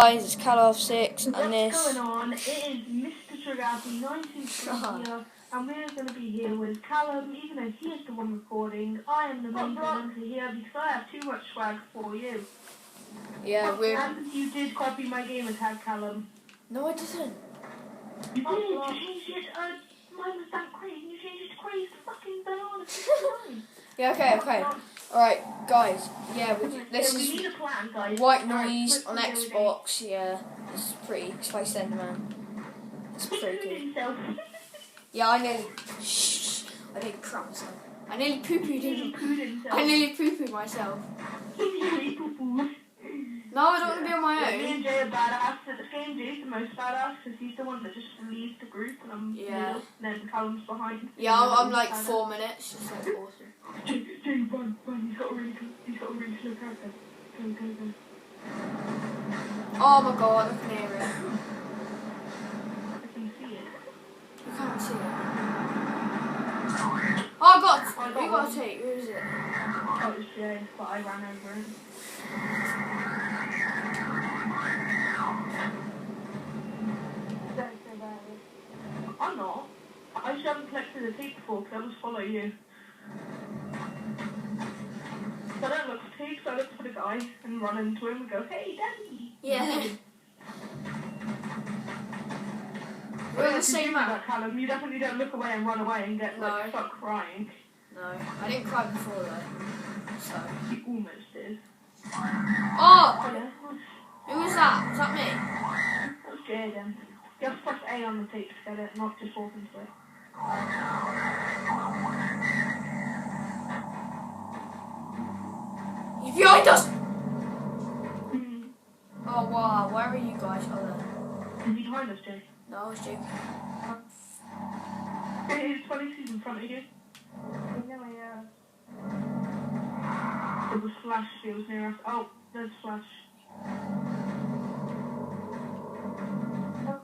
Guys, it's Calov6 and this. What's going on? It is Mr. Trigati 923 here, and we're going to be here with Callum, even though he is the one recording. I am the main presenter here because I have too much swag for you. Yeah, we're. And you did copy my gamer tag, Callum. No, I didn't. You did. You changed it. Mine was that crazy. You changed it to crazy fucking banana. Yeah, okay. Alright, guys. Yeah, this So we is need a plan, guys. White Noise on Xbox. Yeah, it's pretty. Spice Enderman. It's pretty good. Yeah, I nearly. Shh. I nearly crap myself. I nearly poo-pooed myself. No, I don't want to be on my own. Me and Jay are badass at this game. Jay's the most badass because he's the one that just leads the group, and I'm middle, then Callum's behind. Yeah, I'm like 4 minutes. It's like awesome. Jay, run! He's got a really slow character. Go. Oh my god, I can hear it. I can see it. You can't see it. Oh, we got a take. Who is it? Oh, it's Jay, but I ran over it. I'm not. I just haven't collected the tape before because I just follow you. So I don't look for tape, so I look for the guy and run into him and go, hey, Daddy! Yeah. We're the same map. Callum, you definitely don't look away and run away and get like stuck crying. No, I didn't cry before though. So. You almost did. Oh! Yeah. Who was that? Was that me? That was Jay again. You have to press A on the tape to get it, not just walk into it. He's behind us! Oh wow, where are you guys? Oh there. Is he behind us, Jay? No, I was joking. He's 20 feet in front of you. It was Flash, it was near us. Oh, there's Flash.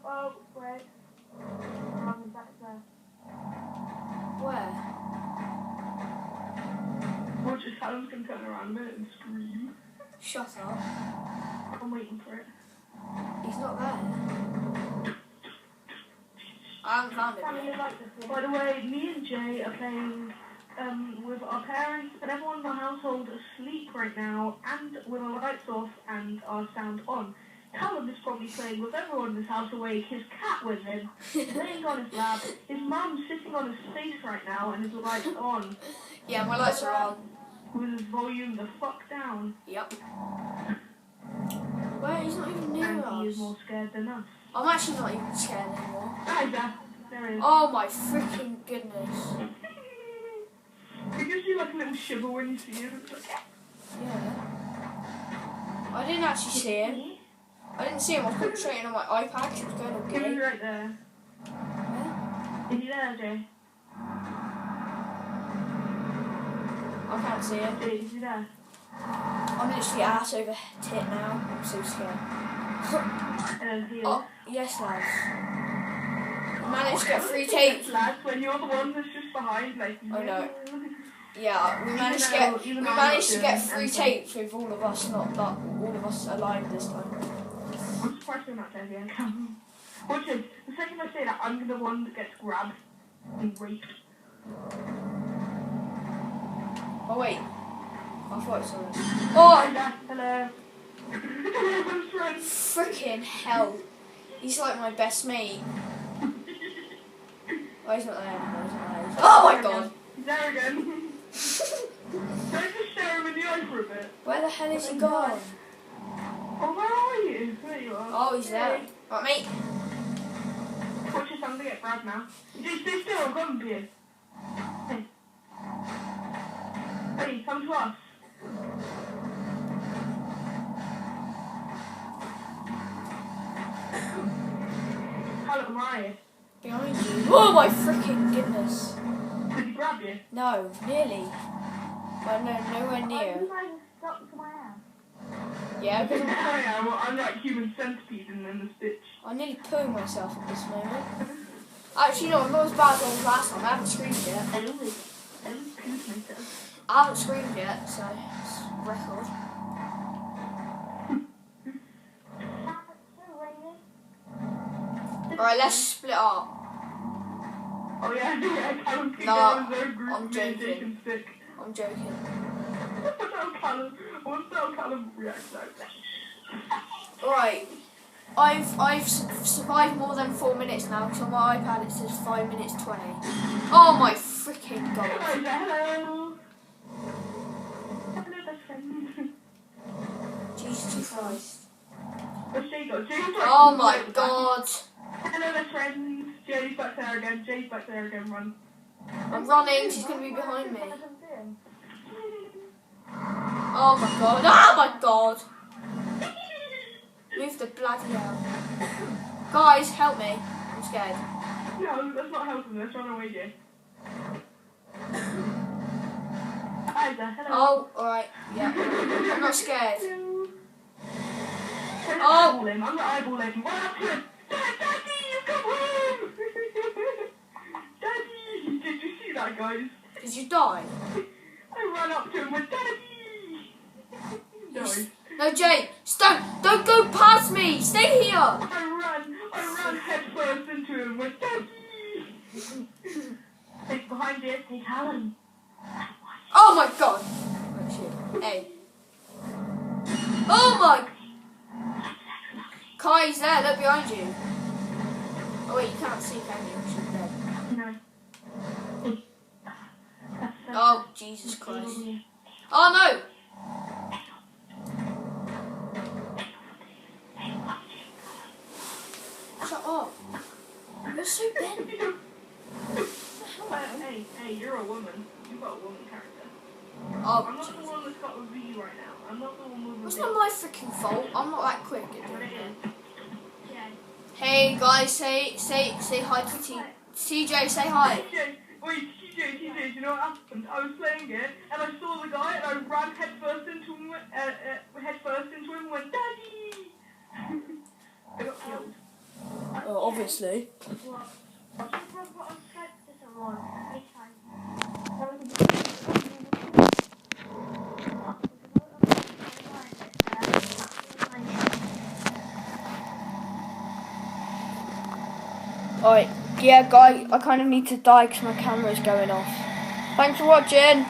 Oh, wait. Back there. Where? Watch this, Callum's gonna turn around a minute and scream. Shut up. I'm waiting for it. He's not there. I haven't found him. By the way, me and Jay are playing with our parents and everyone in the household asleep right now, and with our lights off and our sound on. Callum is probably playing with everyone in this house awake, his cat with him, laying on his lap, his mum sitting on his face right now and his lights on. Yeah, my lights are on. With his volume the fuck down. Yep. Wait, he's not even near and us. He is more scared than us. I'm actually not even scared anymore. There he is. Oh my freaking goodness. It gives you like a little shiver when you see him. Yeah. I didn't actually see him. I didn't see him. I was concentrating on my iPad. He was going all gay. He's right there. Yeah. Is he there, Jay? I can't see him. Jay, is he there? I'm literally ass over tit now. I'm so scared. Oh, yes, lads. We managed to get 3 tapes. Lads, when you're the one that's just behind, like. Oh no. Yeah, we managed to get 3 tapes with all of us all of us alive this time. I'm surprised we're not dead yet. Watch it. The second I say that, I'm the one that gets grabbed and raped. Oh wait. I thought I saw it. Oh! Hello. Freaking hell. He's like my best mate. Oh, he's not there anymore. Oh my god. He's there again. Don't just stare him in the eye for a bit. Where the hell is he gone? Oh, where are you? There you are. Oh, he's there. Right, mate. Watch your son to get grabbed now. Just stay still, I'm coming to you. Hey. Hey, come to us. Callum, where are you? Behind you. Oh my freaking goodness. Did he grab you? No, nearly. But no, nowhere near. Yeah, because I'm like human centipede in this bitch. I nearly pooed myself at this moment. Actually, no, I'm not as bad as I was last time. I haven't screamed yet. I always pooed myself. I haven't screamed yet, so it's record. Alright, let's split up. Oh yeah, Callum can No, go in their group. I'm joking. Sick. I'm joking. Callum, what's how Callum reacts like? Alright, I've survived more than 4 minutes now because on my iPad it says 5 minutes 20. Oh my freaking god. Hello. Hello, best friend. Jesus Christ. Where's Jay go? Oh my god. Hello, best friend. Jay's back there again. Run. I'm running, she's going to be behind me. Oh my god. Oh my god. Move the bloody hell. Guys, help me. I'm scared. No, that's not helping. Let's run away, Jay. Hi there, hello. Oh, alright. Yeah. I'm not scared. Oh! I'm gonna eyeball him. Run up to him. Daddy, you come home! Daddy! Did you see that, guys? Did you die? I ran up to him with Daddy! No, Jay, don't go past me. Stay here. I ran head first into him with Daddy. It's behind you. Hey, Callum. Oh my god. Oh shit. Hey. Oh my. Kai's there. Look behind you. Oh wait, you can't see, can you? She's dead. No. Oh Jesus Christ. Oh no. Shut up. You're so bent. Hey, you're a woman. You've got a woman character. Oh, I'm not the one that's got a V right now. I'm not the one with a it's V. not my freaking fault. I'm not that quick at But doing it it. is. Yeah. Hey guys, say hi to TJ. Say hi. Wait, TJ, you know what happened? I was playing it, and I saw the guy, and I ran head first into him, and went, Daddy! I got killed. Oh, obviously. Alright, yeah guys, I kind of need to die because my camera's going off. Thanks for watching.